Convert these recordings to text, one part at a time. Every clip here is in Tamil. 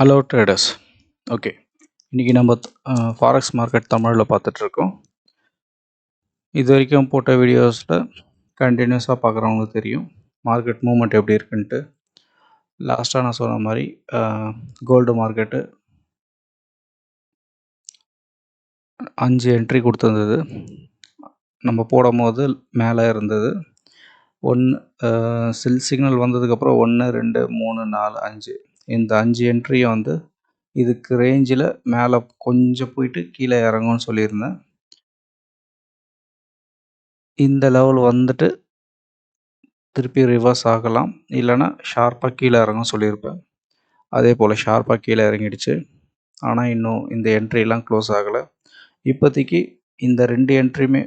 Hello traders. ஓகே, இன்றைக்கி நம்ம ஃபாரெக்ஸ் மார்க்கெட் தமிழில் பார்த்துட்ருக்கோம். இது வரைக்கும் போட்ட வீடியோஸில் கண்டினியூஸாக பார்க்குறவங்களுக்கு தெரியும் மார்க்கெட் மூவ்மெண்ட் எப்படி இருக்குன்ட்டு. லாஸ்ட்டாக நான் சொன்ன மாதிரி கோல்டு மார்க்கெட்டு 5 என்ட்ரி கொடுத்துருந்தது. நம்ம போடும் போது மேலே இருந்தது 1 சிக்னல் வந்ததுக்கப்புறம் 1 2 3 4 5 இந்த 5 என்ட்ரியை வந்து இதுக்கு ரேஞ்சில் மேலே கொஞ்சம் போயிட்டு கீழே இறங்கும்னு சொல்லியிருந்தேன். இந்த லெவல் வந்துட்டு திருப்பி ரிவர்ஸ் ஆகலாம், இல்லைனா ஷார்ப்பாக கீழே இறங்கும் சொல்லியிருப்பேன். அதே போல் ஷார்ப்பாக கீழே இறங்கிடுச்சு. ஆனால் இன்னும் இந்த என்ட்ரிலாம் க்ளோஸ் ஆகலை. இப்போதைக்கு இந்த 2 என்ட்ரியுமே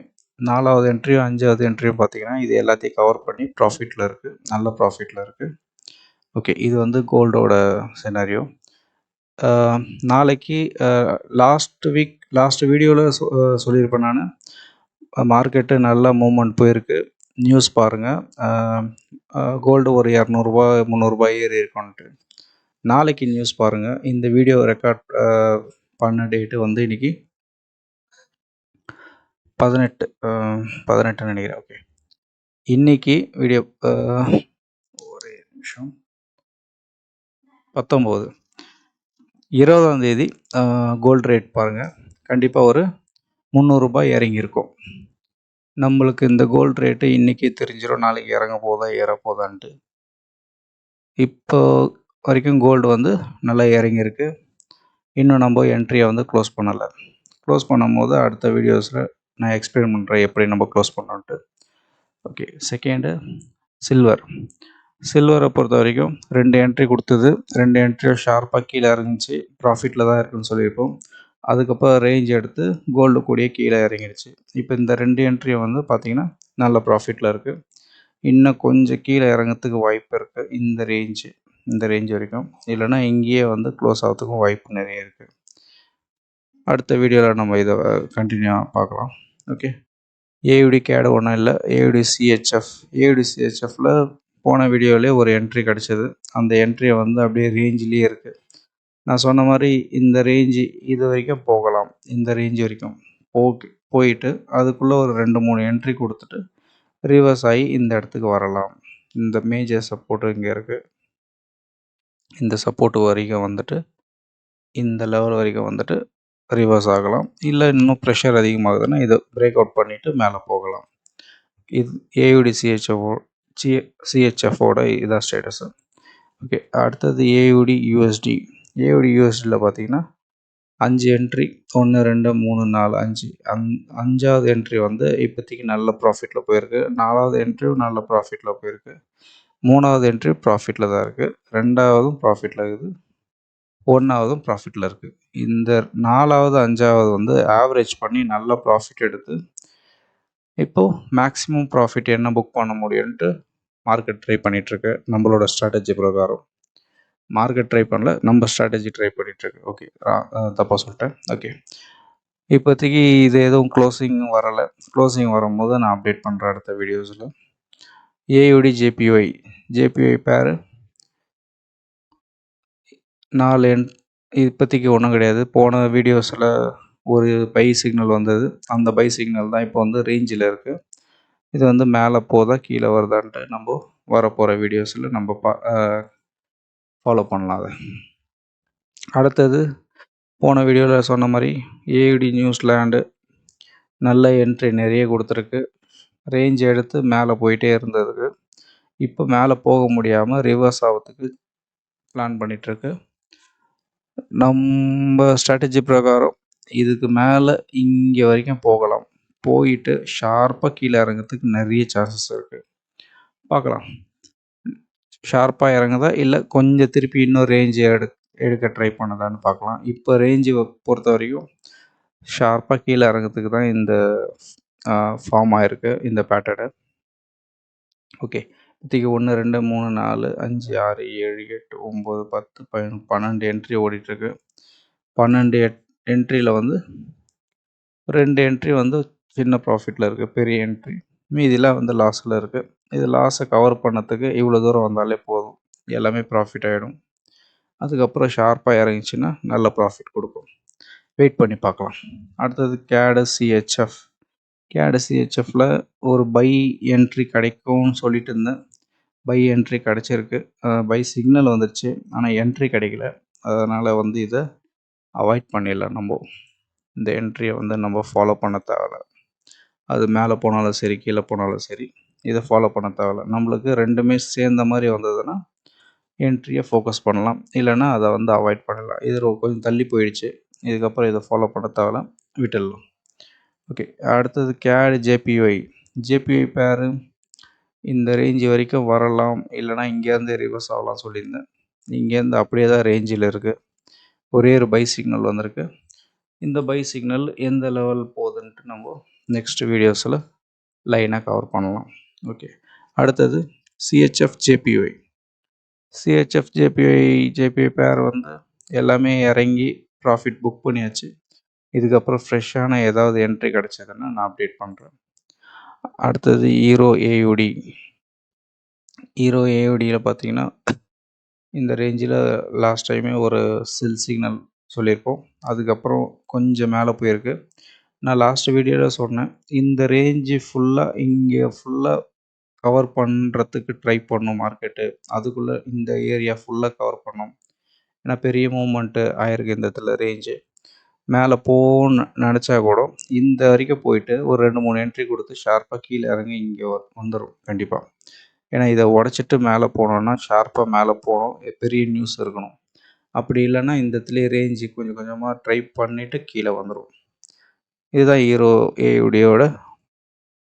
4வது என்ட்ரியும் 5வது என்ட்ரியும் பார்த்திங்கன்னா இது எல்லாத்தையும் கவர் பண்ணி ப்ராஃபிட்டில் இருக்குது, நல்ல ப்ராஃபிட்டில் இருக்குது. ஓகே, இது வந்து கோல்டோட சினாரியோ. நாளைக்கு லாஸ்ட் வீடியோவில் சொல்லியிருப்பேன் நான், மார்க்கெட்டு நல்ல மூவ்மெண்ட் போயிருக்கு, நியூஸ் பாருங்கள், கோல்டு ஒரு 200 300 ஏறி இருக்குன்ட்டு. நாளைக்கு நியூஸ் பாருங்கள். இந்த வீடியோ ரெக்கார்ட் பண்ண டேட்டு வந்து இன்றைக்கி 18 நினைக்கிறேன். ஓகே, இன்றைக்கி வீடியோ ஒரே நிமிஷம் 19 20ஆம் தேதி கோல்டு ரேட் பாருங்கள், கண்டிப்பாக ஒரு 300 இறங்கியிருக்கும். நம்மளுக்கு இந்த கோல்டு ரேட்டு இன்றைக்கி தெரிஞ்சிடும் நாளைக்கு இறங்க போதா ஏற போதான்ட்டு. இப்போ வரைக்கும் கோல்டு வந்து நல்லா இறங்கியிருக்கு. இன்னும் நம்ம என்ட்ரியை வந்து க்ளோஸ் பண்ணலை. க்ளோஸ் பண்ணும்போது அடுத்த வீடியோஸில் நான் எக்ஸ்பிளைன் பண்ணுறேன் எப்படி நம்ம க்ளோஸ் பண்ணோன்ட்டு. ஓகே, செகண்டு சில்வரை பொறுத்த வரைக்கும் 2 என்ட்ரி கொடுத்தது. 2 என்ட்ரியும் ஷார்ப்பாக கீழே இறங்குச்சு, ப்ராஃபிட்டில் தான் இருக்குதுன்னு சொல்லியிருப்போம். அதுக்கப்புறம் ரேஞ்ச் எடுத்து கோல்டு கூடிய கீழே இறங்கிடுச்சு. இப்போ இந்த 2 என்ட்ரியும் வந்து பார்த்திங்கன்னா நல்ல ப்ராஃபிட்டில் இருக்குது. இன்னும் கொஞ்சம் கீழே இறங்கிறதுக்கு வாய்ப்பு இருக்குது இந்த ரேஞ்ச் வரைக்கும், இல்லைனா இங்கேயே வந்து க்ளோஸ் ஆகிறதுக்கும் வாய்ப்பு நிறைய இருக்குது. அடுத்த வீடியோவில் நம்ம இதை கண்டினியூவாக பார்க்கலாம். ஓகே, ஏயுடி கேடு ஒன்றும் இல்லை, ஏயுடி சிஹெச்எஃப்பில் போன வீடியோவிலே ஒரு என்ட்ரி கிடச்சிது. அந்த என்ட்ரியை வந்து அப்படியே ரேஞ்சிலேயே இருக்குது. நான் சொன்ன மாதிரி இந்த ரேஞ்சு இது வரைக்கும் போகலாம், இந்த ரேஞ்ச் வரைக்கும் போயிட்டு அதுக்குள்ளே ஒரு 2-3 என்ட்ரி கொடுத்துட்டு ரிவர்ஸ் ஆகி இந்த இடத்துக்கு வரலாம். இந்த மேஜர் சப்போர்ட்டு இங்கே இருக்குது. இந்த சப்போர்ட்டு வரைக்கும் வந்துட்டு இந்த லெவல் வரைக்கும் வந்துட்டு ரிவர்ஸ் ஆகலாம், இல்லை இன்னும் ப்ரெஷர் அதிகமாகுதுன்னா இதை பிரேக் அவுட் பண்ணிவிட்டு மேலே போகலாம். இது ஏயுடி சிஹெச்எஃபோட இதான் ஸ்டேட்டஸு. ஓகே, அடுத்தது ஏயுடி யூஎஸ்டியில் பார்த்தீங்கன்னா 5 என்ட்ரி 1 2 3 4 5 5வது என்ட்ரி வந்து இப்போதைக்கு நல்ல ப்ராஃபிட்டில் போயிருக்கு. 4வது என்ட்ரியும் நல்ல ப்ராஃபிட்டில் போயிருக்கு. 3வது என்ட்ரி ப்ராஃபிட்டில் தான் இருக்குது. 2வதும் ப்ராஃபிட்டில் இருக்குது. 1வதும் ப்ராஃபிட்டில் இருக்குது. இந்த 4வது 5வது வந்து ஆவரேஜ் பண்ணி நல்ல ப்ராஃபிட் எடுத்து இப்போது மேக்ஸிமம் ப்ராஃபிட் என்ன புக் பண்ண முடியும்ன்ட்டு மார்க்கெட் ட்ரை பண்ணிகிட்ருக்கு. நம்மளோட ஸ்ட்ராட்டஜி பிரகாரம் மார்க்கெட் ட்ரை பண்ணல, நம்ம ஸ்ட்ராட்டஜி ட்ரை பண்ணிகிட்ருக்கு. ஓகே, தப்பாக சொல்லிட்டேன். ஓகே, இப்போதைக்கு இது எதுவும் க்ளோசிங் வரலை. க்ளோசிங் வரும்போது நான் அப்டேட் பண்ணுறேன் அடுத்த வீடியோஸில். ஏயுடி ஜேபிஒய் பேர் 4 இப்போதைக்கு ஒன்றும் கிடையாது. போன வீடியோஸில் ஒரு பை சிக்னல் வந்தது, அந்த பை சிக்னல் தான் இப்போ வந்து ரேஞ்சில் இருக்குது. இது வந்து மேலே போதா கீழே வருதான்ட்டு நம்ம வரப்போகிற வீடியோஸில் நம்ம ஃபாலோ பண்ணலாம். அதை அடுத்தது போன வீடியோவில் சொன்ன மாதிரி ஏயுடி நியூசிலாண்டு நல்ல என்ட்ரி நிறைய கொடுத்துருக்கு. ரேஞ்ச் எடுத்து மேலே போயிட்டே இருந்ததுக்கு இப்போ மேலே போக முடியாமல் ரிவர்ஸ் ஆகிறதுக்கு பிளான் பண்ணிகிட்ருக்கு. நம்ம ஸ்ட்ராட்டஜி பிரகாரம் இதுக்கு மேலே இங்கே வரைக்கும் போகலாம், போயிட்டு ஷார்ப்பாக கீழே இறங்கிறதுக்கு நிறைய சான்சஸ் இருக்குது. பார்க்கலாம், ஷார்ப்பாக இறங்குதா இல்லை கொஞ்சம் திருப்பி இன்னும் ரேஞ்சு எடுக்க ட்ரை பண்ணுதான்னு பார்க்கலாம். இப்போ ரேஞ்சு பொறுத்த வரைக்கும் ஷார்ப்பாக கீழே இறங்கிறதுக்கு தான் இந்த ஃபார்ம் ஆகிருக்கு இந்த பேட்டர்னு. ஓகே, இப்போதைக்கு 1 2 3 4 5 6 7 8 9 10 11 12 என்ட்ரி ஓடிட்டுருக்கு. 12 என்ட்ரியில் வந்து 2 என்ட்ரி வந்து சின்ன ப்ராஃபிட்டில் இருக்குது, பெரிய என்ட்ரி. மீதிலாம் வந்து லாஸில் இருக்குது. இது லாஸை கவர் பண்ணதுக்கு இவ்வளோ தூரம் வந்தாலே போதும், எல்லாமே ப்ராஃபிட் ஆகிடும். அதுக்கப்புறம் ஷார்ப்பாக இறங்கிச்சுன்னா நல்ல ப்ராஃபிட் கொடுக்கும். வெயிட் பண்ணி பார்க்கலாம். அடுத்தது கேடு சிஹெச்எஃப். கேடு சிஹெச்எஃப்பில் ஒரு பை என்ட்ரி கிடைக்கும்னு சொல்லிட்டு இருந்தேன். பை என்ட்ரி கிடச்சிருக்கு. பை சிக்னல் வந்துருச்சு. ஆனால் என்ட்ரி கிடைக்கல. அதனால் வந்து இதை அவாய்ட் பண்ணிடலாம். இந்த என்ட்ரியை வந்து நம்ம ஃபாலோ பண்ண தேவையில்ல. அது மேலே போனாலும் சரி, கீழே போனாலும் சரி, இதை ஃபாலோ பண்ண தேவையில்ல. நம்மளுக்கு ரெண்டுமே சேர்ந்த மாதிரி வந்ததுன்னா என்ட்ரியை ஃபோக்கஸ் பண்ணலாம். இல்லைன்னா அதை வந்து அவாய்ட் பண்ணலாம். இது கொஞ்சம் தள்ளி போயிடுச்சு. இதுக்கப்புறம் இதை ஃபாலோ பண்ண தேவையில்ல, விட்டுடலாம். ஓகே, அடுத்தது கேடு ஜேபிஒய். ஜேபிஒய் பேரு இந்த ரேஞ்சு வரைக்கும் வரலாம், இல்லைனா இங்கேருந்து ரிவர்ஸ் ஆகலாம் சொல்லியிருந்தேன். இங்கேருந்து அப்படியே தான் ரேஞ்சில் இருக்குது. ஒரே ஒரு பை சிக்னல் வந்திருக்கு. இந்த பை சிக்னல் எந்த லெவல் போகுதுன்ட்டு நம்ம நெக்ஸ்ட் வீடியோஸில் லைனாக கவர் பண்ணலாம். ஓகே, அடுத்தது சிஹெச்எஃப் ஜேபிஒய். சிஹெச்எஃப் ஜேபிஒய் பேர் வந்து எல்லாமே இறங்கி ப்ராஃபிட் புக் பண்ணியாச்சு. இதுக்கப்புறம் ஃப்ரெஷ்ஷான ஏதாவது என்ட்ரி கிடச்சதுன்னா நான் அப்டேட் பண்ணுறேன். அடுத்தது ஹீரோ ஏயுடி. ஹீரோ ஏயுடியில் பார்த்தீங்கன்னா இந்த ரேஞ்சில் லாஸ்ட் டைமே ஒரு செல் சிக்னல் சொல்லியிருக்கோம். அதுக்கப்புறம் கொஞ்சம் மேலே போயிருக்கு. நான் லாஸ்ட் வீடியோவில் சொன்னேன், இந்த ரேஞ்சு ஃபுல்லாக இங்கே ஃபுல்லாக கவர் பண்ணுறதுக்கு ட்ரை பண்ணும் மார்க்கெட்டு. அதுக்குள்ளே இந்த ஏரியா ஃபுல்லாக கவர் பண்ணும். ஏன்னா பெரிய மூவ்மெண்ட்டு ஆயிருக்கு இந்த இடத்துல ரேஞ்சு. மேலே போகணுன்னு நினச்சா கூட இந்த வரைக்கும் போயிட்டு ஒரு 2-3 என்ட்ரி கொடுத்து ஷார்ப்பாக கீழே இறங்கி இங்கே வந்துடும் கண்டிப்பாக. ஏன்னா இதை உடச்சிட்டு மேலே போனோன்னா ஷார்ப்பாக மேலே போகணும், பெரிய நியூஸ் இருக்கணும். அப்படி இல்லைன்னா இந்த இடத்துலேயே ரேஞ்சு கொஞ்சம் கொஞ்சமாக ட்ரை பண்ணிவிட்டு கீழே வந்துடும். இதுதான் ஹீரோ ஏயுடியோட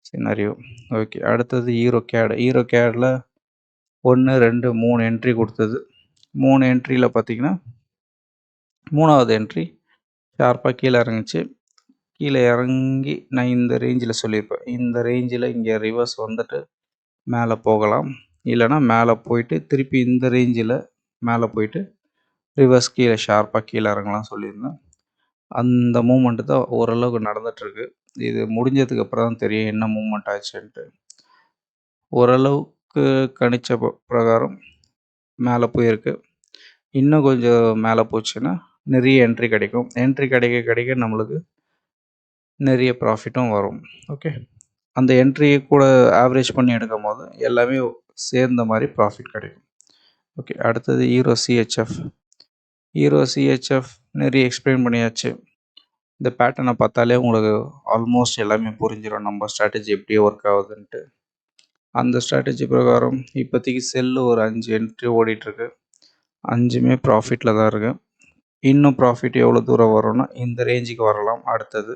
சினாரியோ. ஓகே, அடுத்தது ஹீரோ கேடு. ஹீரோ கேடில் 1, 2, 3 என்ட்ரி கொடுத்தது. 3 என்ட்ரியில் பார்த்தீங்கன்னா 3வது என்ட்ரி ஷார்ப்பாக கீழே இறங்குச்சு. கீழே இறங்கி நான் இந்த ரேஞ்சில் சொல்லியிருப்பேன், இந்த ரேஞ்சில் இங்கே ரிவர்ஸ் வந்துட்டு மேலே போகலாம். இல்லைனா மேலே போயிட்டு திருப்பி இந்த ரேஞ்சில் மேலே போயிட்டு ரிவர்ஸ் கீழே ஷார்ப்பாக கீழே இறங்கலாம் சொல்லியிருந்தேன். அந்த மூமெண்ட்டு தான் ஓரளவுக்கு நடந்துகிட்ருக்கு. இது முடிஞ்சதுக்கு அப்புறம் தான் தெரியும் என்ன மூமெண்ட் ஆச்சுன்ட்டு. ஓரளவுக்கு கணிச்ச பிரகாரம் மேலே போயிருக்கு. இன்னும் கொஞ்சம் மேலே போச்சுன்னா நிறைய என்ட்ரி கிடைக்கும். என்ட்ரி கிடைக்க நம்மளுக்கு நிறைய ப்ராஃபிட்டும் வரும். ஓகே, அந்த என்ட்ரியை கூட ஆவரேஜ் பண்ணி எடுக்கும் போது எல்லாமே சேர்ந்த மாதிரி ப்ராஃபிட் கிடைக்கும். ஓகே, அடுத்தது ஹீரோ சிஹெச்எஃப். ஹீரோ சிஹெச்எஃப் நிறைய எக்ஸ்பிளைன் பண்ணியாச்சு. இந்த பேட்டர்னை பார்த்தாலே உங்களுக்கு ஆல்மோஸ்ட் எல்லாமே புரிஞ்சிடும் நம்ம ஸ்ட்ராட்டஜி எப்படி ஒர்க் ஆகுதுன்ட்டு. அந்த ஸ்ட்ராட்டஜி பிரகாரம் இப்போதைக்கு செல்லு ஒரு 5 என்ட்ரி ஓடிட்டுருக்கு. 5மே ப்ராஃபிட்டில் தான் இருக்குது. இன்னும் ப்ராஃபிட் எவ்வளோ தூரம் வரும்னா இந்த ரேஞ்சுக்கு வரலாம். அடுத்தது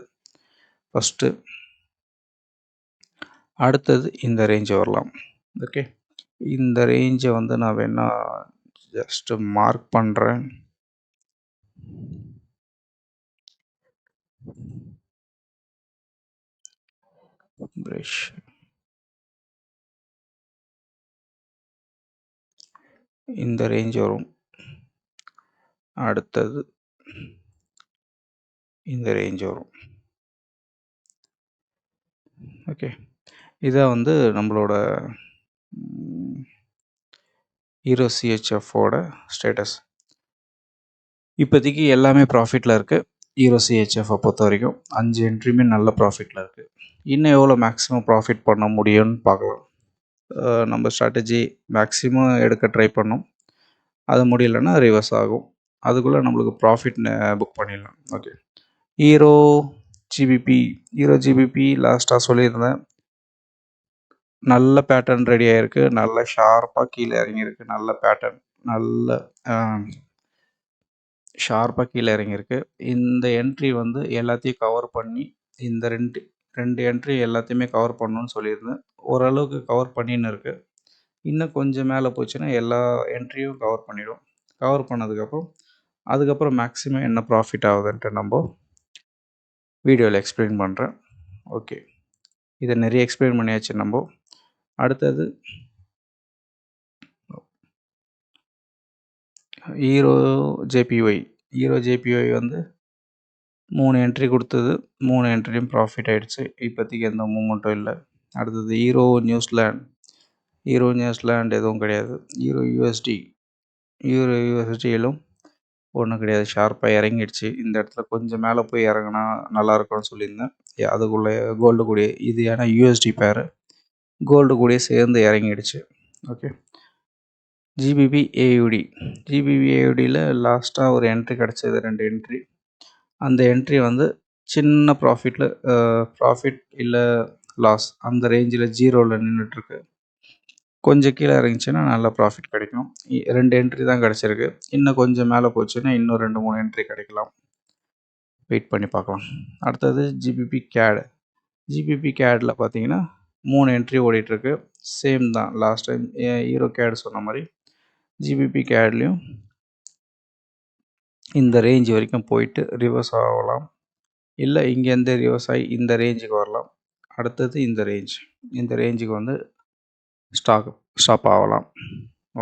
இந்த ரேஞ்சு வரலாம். ஓகே, இந்த ரேஞ்சை வந்து நான் வேணா ஜஸ்ட்டு மார்க் பண்ணுறேன். பிரஷ் இந்த ரேஞ்ச் வரும். அடுத்தது இந்த ரேஞ்ச் வரும். ஓகே, இதை வந்து நம்மளோட ஹீரோ சிஹெச்எஃப்போட ஸ்டேட்டஸ். இப்போதைக்கு எல்லாமே ப்ராஃபிட்டில் இருக்குது. ஹீரோ சிஹெச்எஃப்பை பொறுத்த வரைக்கும் 5 என்ட்ரியுமே நல்ல ப்ராஃபிட்டில் இருக்குது. இன்னும் எவ்வளோ மேக்ஸிமம் ப்ராஃபிட் பண்ண முடியும்னு பார்க்கலாம். நம்ம ஸ்ட்ராட்டஜி மேக்ஸிமம் எடுக்க ட்ரை பண்ணோம். அது முடியலைன்னா ரிவர்ஸ் ஆகும். அதுக்குள்ளே நம்மளுக்கு ப்ராஃபிட் புக் பண்ணிடலாம். ஓகே, ஹீரோ ஜிபிபி லாஸ்ட்டாக சொல்லியிருந்தேன். நல்ல பேட்டர்ன் ரெடி ஆகிருக்கு. நல்ல ஷார்ப்பாக கீழே இறங்கியிருக்கு. நல்ல பேட்டர்ன், நல்ல ஷார்ப்பாக கீழே இறங்கியிருக்கு. இந்த என்ட்ரி வந்து எல்லாத்தையும் கவர் பண்ணி இந்த ரெண்டு என்ட்ரி எல்லாத்தையுமே கவர் பண்ணணும்னு சொல்லியிருந்தேன். ஓரளவுக்கு கவர் பண்ணின்னு இருக்குது. இன்னும் கொஞ்சம் மேலே போச்சுன்னா எல்லா என்ட்ரியும் கவர் பண்ணிடும். கவர் பண்ணதுக்கப்புறம் அதுக்கப்புறம் மேக்ஸிமம் என்ன ப்ராஃபிட் ஆகுதுன்ட்டு நம்ம வீடியோவில் எக்ஸ்பிளைன் பண்ணுறேன். ஓகே, இதை நிறைய எக்ஸ்பிளைன் பண்ணியாச்சு நம்ம. அடுத்தது ஹீரோ ஜேபிஒய் வந்து 3 என்ட்ரி கொடுத்தது. 3 என்ட்ரியும் ப்ராஃபிட் ஆகிடுச்சு. இப்போதைக்கு எந்த மூமெண்ட்டும் இல்லை. அடுத்தது ஹீரோ நியூசிலாண்ட் எதுவும் கிடையாது. ஹீரோ யூஎஸ்டி யூஎஸ்டியிலும் ஒன்றும் கிடையாது, ஷார்ப்பாக இறங்கிடுச்சு. இந்த இடத்துல கொஞ்சம் மேலே போய் இறங்குனா நல்லாயிருக்கும்னு சொல்லியிருந்தேன். அதுக்குள்ளே கோல்டு கூடிய இது ஏன்னா யூஎஸ்டி பேரு கோல்டு கூடயே சேர்ந்து இறங்கிடுச்சு. ஓகே. ஜிபிபி ஏயுடி ஜிபிபி ஏயுடியில் லாஸ்ட்டாக ஒரு என்ட்ரி கிடச்சது, 2 என்ட்ரி. அந்த என்ட்ரி வந்து சின்ன ப்ராஃபிட் இல்லை லாஸ் அந்த ரேஞ்சில் ஜீரோவில் நின்றுட்டுருக்கு. கொஞ்சம் கீழே இறங்கிச்சுன்னா நல்ல ப்ராஃபிட் கிடைக்கும். 2 என்ட்ரி தான் கிடச்சிருக்கு. இன்னும் கொஞ்சம் மேலே போச்சுன்னா இன்னும் 2, 3 என்ட்ரி கிடைக்கலாம். வெயிட் பண்ணி பார்க்கலாம். அடுத்தது ஜிபிபி கேடில் பார்த்தீங்கன்னா 3 என்ட்ரி ஓடிட்டுருக்கு. சேம் தான் லாஸ்ட் டைம் ஹீரோ கேட் சொன்ன மாதிரி ஜிபிபி கேட்லேயும் இந்த ரேஞ்ச் வரைக்கும் போயிட்டு ரிவர்ஸ் ஆகலாம், இல்லை இங்கேருந்து ரிவர்ஸ் ஆகி இந்த ரேஞ்சுக்கு வரலாம். அடுத்தது இந்த ரேஞ்சுக்கு வந்து ஸ்டாப் ஆகலாம்.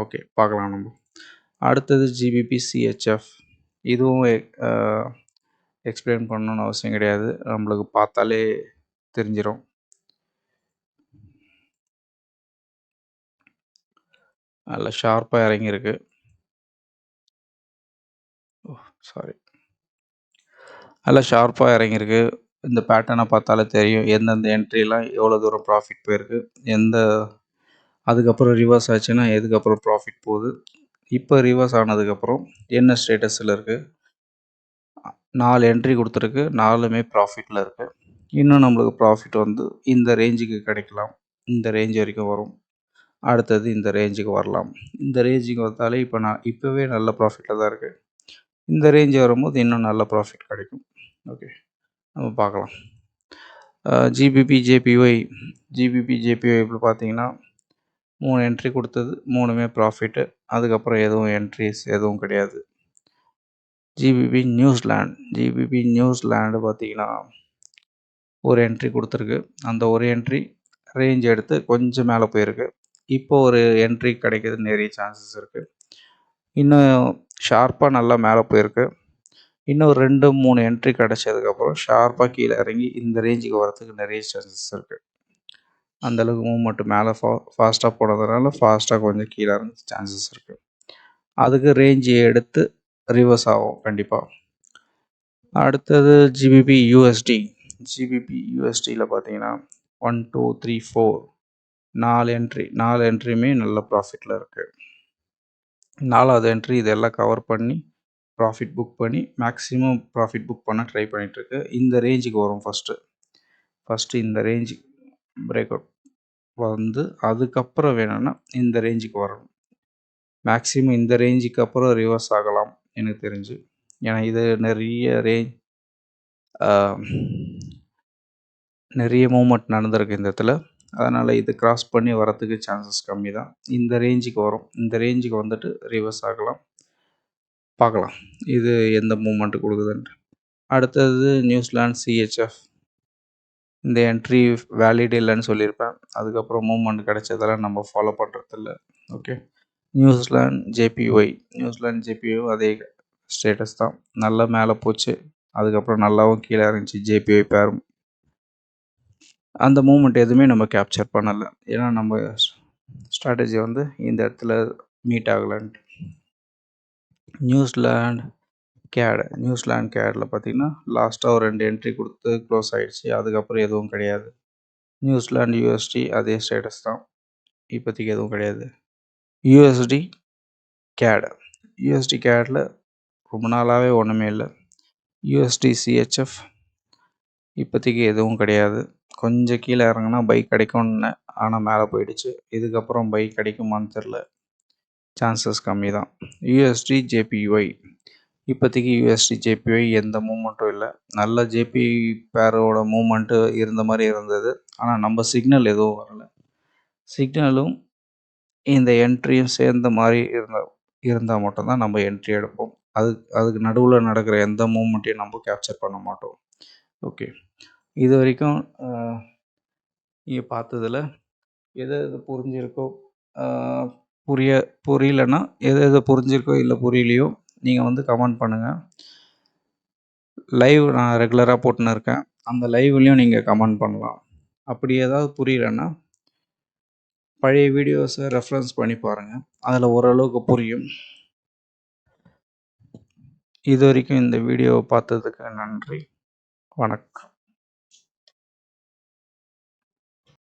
ஓகே, பார்க்கலாம் நம்ம. அடுத்தது ஜிபிபி சிஹெச்எஃப். இதுவும் எக்ஸ்பிளைன் பண்ணணுன்னு அவசியம் கிடையாது, நம்மளுக்கு பார்த்தாலே தெரிஞ்சிடும். நல்லா ஷார்ப்பாக இறங்கியிருக்கு. நல்லா ஷார்ப்பாக இறங்கியிருக்கு. இந்த பேட்டர்னை பார்த்தாலே தெரியும் எந்தெந்த என்ட்ரிலாம் எவ்வளோ தூரம் ப்ராஃபிட் போயிருக்கு, அதுக்கப்புறம் ரிவர்ஸ் ஆச்சுன்னா எதுக்கப்புறம் ப்ராஃபிட் போகுது. இப்போ ரிவர்ஸ் ஆனதுக்கப்புறம் என்ன ஸ்டேட்டஸில் இருக்குது. 4 என்ட்ரி கொடுத்துருக்கு, 4மே ப்ராஃபிட்டில் இருக்குது. இன்னும் நம்மளுக்கு ப்ராஃபிட் வந்து இந்த ரேஞ்சுக்கு கிடைக்கலாம், இந்த ரேஞ்ச் வரைக்கும் வரும். அடுத்தது இந்த ரேஞ்சுக்கு வரலாம். இந்த ரேஞ்சுக்கு வந்தாலே இப்போவே நல்ல ப்ராஃபிட்டில் தான் இருக்குது. இந்த ரேஞ்சு வரும்போது இன்னும் நல்ல ப்ராஃபிட் கிடைக்கும். ஓகே, நம்ம பார்க்கலாம். ஜிபிபி ஜேபிஒய் இப்போ பார்த்தீங்கன்னா 3 என்ட்ரி கொடுத்தது, 3மே ப்ராஃபிட்டு. அதுக்கப்புறம் எதுவும் கிடையாது. ஜிபிபி நியூசிலாண்டு பார்த்தீங்கன்னா ஒரு என்ட்ரி கொடுத்துருக்கு. அந்த ஒரு என்ட்ரி ரேஞ்ச் எடுத்து கொஞ்சம் மேலே போயிருக்கு. இப்போ ஒரு என்ட்ரி கிடைக்கிறது நிறைய சான்சஸ் இருக்குது. இன்னும் ஷார்ப்பாக நல்லா மேலே போயிருக்கு. இன்னும் 2, 3 என்ட்ரி கிடச்சதுக்கப்புறம் ஷார்ப்பாக கீழே இறங்கி இந்த ரேஞ்சுக்கு வரத்துக்கு நிறைய சான்சஸ் இருக்குது. அந்தளவுக்கு மூவ்மெண்ட் மேலே ஃபாஸ்ட்டாக போனதுனால ஃபாஸ்ட்டாக கொஞ்சம் கீழே இறங்க சான்சஸ் இருக்குது. அதுக்கு ரேஞ்சு எடுத்து ரிவர்ஸ் ஆகும் கண்டிப்பாக. அடுத்தது ஜிபிபி யூஎஸ்டியில் பார்த்தீங்கன்னா 1, 2, 3, 4 4 என்ட்ரியுமே நல்ல ப்ராஃபிட்டில் இருக்குது. 4வது என்ட்ரி இதெல்லாம் கவர் பண்ணி ப்ராஃபிட் புக் பண்ணி மேக்ஸிமம் ப்ராஃபிட் புக் பண்ண ட்ரை பண்ணிகிட்ருக்கு. இந்த ரேஞ்சுக்கு வரும் ஃபஸ்ட்டு இந்த ரேஞ்சு பிரேக் அவுட் வந்து அதுக்கப்புறம் வேணும்னா இந்த ரேஞ்சுக்கு வரணும். மேக்ஸிமம் இந்த ரேஞ்சுக்கு அப்புறம் ரிவர்ஸ் ஆகலாம் எனக்கு தெரிஞ்சு. ஏன்னா இது நிறைய மூவ்மெண்ட் நடந்திருக்கு இந்த இடத்துல. அதனால் இது கிராஸ் பண்ணி வரத்துக்கு சான்சஸ் கம்மி தான். இந்த ரேஞ்சுக்கு வரும். இந்த ரேஞ்சுக்கு வந்துட்டு ரிவர்ஸ் ஆகலாம். பார்க்கலாம் இது எந்த மூவ்மெண்ட்டு கொடுக்குதுன்ட்டு. அடுத்தது நியூசிலாந்து சிஹெச்எஃப். இந்த என்ட்ரி வேலிட் இல்லைன்னு சொல்லியிருப்பேன். அதுக்கப்புறம் மூவ்மெண்ட் கிடைச்சதெல்லாம் நம்ம ஃபாலோ பண்ணுறதில்ல. ஓகே. நியூசிலாந்து ஜேபிஒய் அதே ஸ்டேட்டஸ் தான். நல்லா மேலே போச்சு, அதுக்கப்புறம் நல்லாவும் கீழே இறங்கிச்சு ஜேபிஒய் பேரும். அந்த மூமெண்ட் எதுவுமே நம்ம கேப்சர் பண்ணலை, ஏன்னா நம்ம ஸ்ட்ராட்டஜி வந்து இந்த இடத்துல மீட் ஆகலைன்ட்டு. நியூசிலாந்து கேடில் பார்த்திங்கன்னா லாஸ்ட்டாக ஒரு 2 என்ட்ரி கொடுத்து க்ளோஸ் ஆகிடுச்சு. அதுக்கப்புறம் எதுவும் கிடையாது. நியூசிலாந்து யூஎஸ்டி அதே ஸ்டேட்டஸ் தான், இப்போதைக்கு எதுவும் கிடையாது. யூஎஸ்டி கேடில் ரொம்ப நாளாகவே ஒன்றுமே இல்லை. யூஎஸ்டி சிஹெச்எஃப் இப்போதைக்கு எதுவும் கிடையாது. கொஞ்சம் கீழே இறங்குனா பைக் கிடைக்கும்னு, ஆனால் மேலே போயிடுச்சு. இதுக்கப்புறம் பைக் கிடைக்குமான்னு தெரில, சான்சஸ் கம்மி தான். யூஎஸ்டி ஜேபிஒய் இப்போதைக்கு எந்த மூமெண்ட்டும் இல்லை. நல்ல ஜேபி பேரோட மூமெண்ட்டு இருந்த மாதிரி இருந்தது, ஆனால் நம்ம சிக்னல் எதுவும் வரலை. சிக்னலும் இந்த என்ட்ரியும் சேர்ந்த மாதிரி இருந்தால் மட்டும்தான் நம்ம என்ட்ரி எடுப்போம். அதுக்கு நடுவில் நடக்கிற எந்த மூமெண்ட்டையும் நம்ம கேப்சர் பண்ண மாட்டோம். ஓகே, இது வரைக்கும் நீங்கள் பார்த்ததில் எது புரிஞ்சிருக்கோ, புரியலைன்னா எது புரிஞ்சிருக்கோ இல்லை புரியலையோ நீங்கள் வந்து கமெண்ட் பண்ணுங்கள். லைவ் நான் ரெகுலராக போட்டுன்னு இருக்கேன், அந்த லைவ்லேயும் நீங்கள் கமெண்ட் பண்ணலாம். அப்படி ஏதாவது புரியலைன்னா பழைய வீடியோஸை ரெஃபரன்ஸ் பண்ணி பாருங்கள், அதில் ஓரளவுக்கு புரியும். இதுவரைக்கும் இந்த வீடியோவை பார்த்ததுக்கு நன்றி. வணக்கம்.